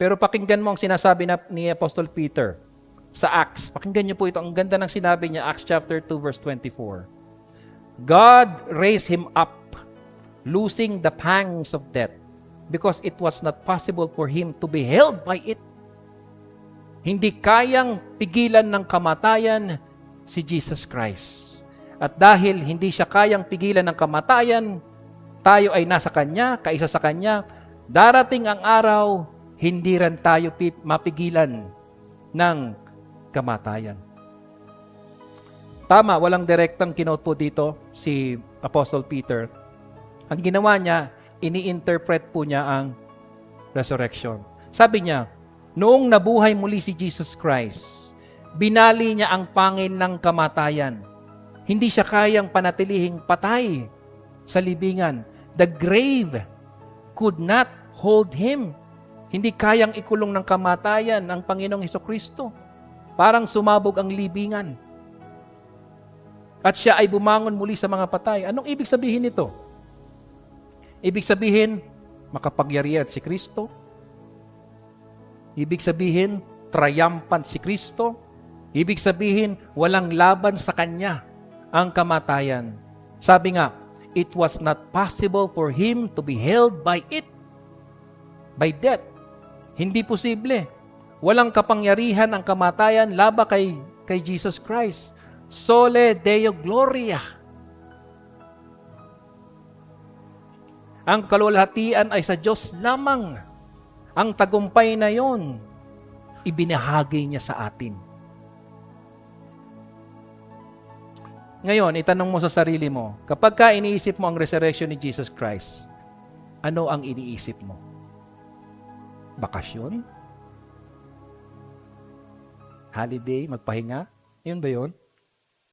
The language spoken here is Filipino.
Pero pakinggan mo ang sinasabi ni Apostle Peter sa Acts. Pakinggan niyo po ito. Ang ganda ng sinabi niya, Acts chapter 2, verse 24. God raised him up, losing the pangs of death, because it was not possible for him to be held by it. Hindi kayang pigilan ng kamatayan si Jesus Christ. At dahil hindi siya kayang pigilan ng kamatayan, tayo ay nasa Kanya, kaisa sa Kanya, darating ang araw, hindi rin tayo mapigilan ng kamatayan. Tama, walang direktang kinote po dito si Apostle Peter. Ang ginawa niya, ini-interpret po niya ang resurrection. Sabi niya, noong nabuhay muli si Jesus Christ, binali niya ang pangin ng kamatayan. Hindi siya kayang panatilihing patay sa libingan. The grave could not hold him. Hindi kayang ikulong ng kamatayan ang Panginoong Hesukristo. Parang sumabog ang libingan. At siya ay bumangon muli sa mga patay. Anong ibig sabihin nito? Ibig sabihin, makapangyarihan si Kristo. Ibig sabihin, triumphant si Kristo. Ibig sabihin, walang laban sa Kanya ang kamatayan. Sabi nga, it was not possible for Him to be held by it, by death. Hindi posible. Walang kapangyarihan ang kamatayan laban kay Jesus Christ. Sole Deo Gloria. Ang kalwalhatian ay sa Diyos lamang. Ang tagumpay na yon, ibinahagi niya sa atin. Ngayon, itanong mo sa sarili mo, kapag ka iniisip mo ang resurrection ni Jesus Christ, ano ang iniisip mo? Bakasyon? Holiday? Magpahinga? Yun ba yun?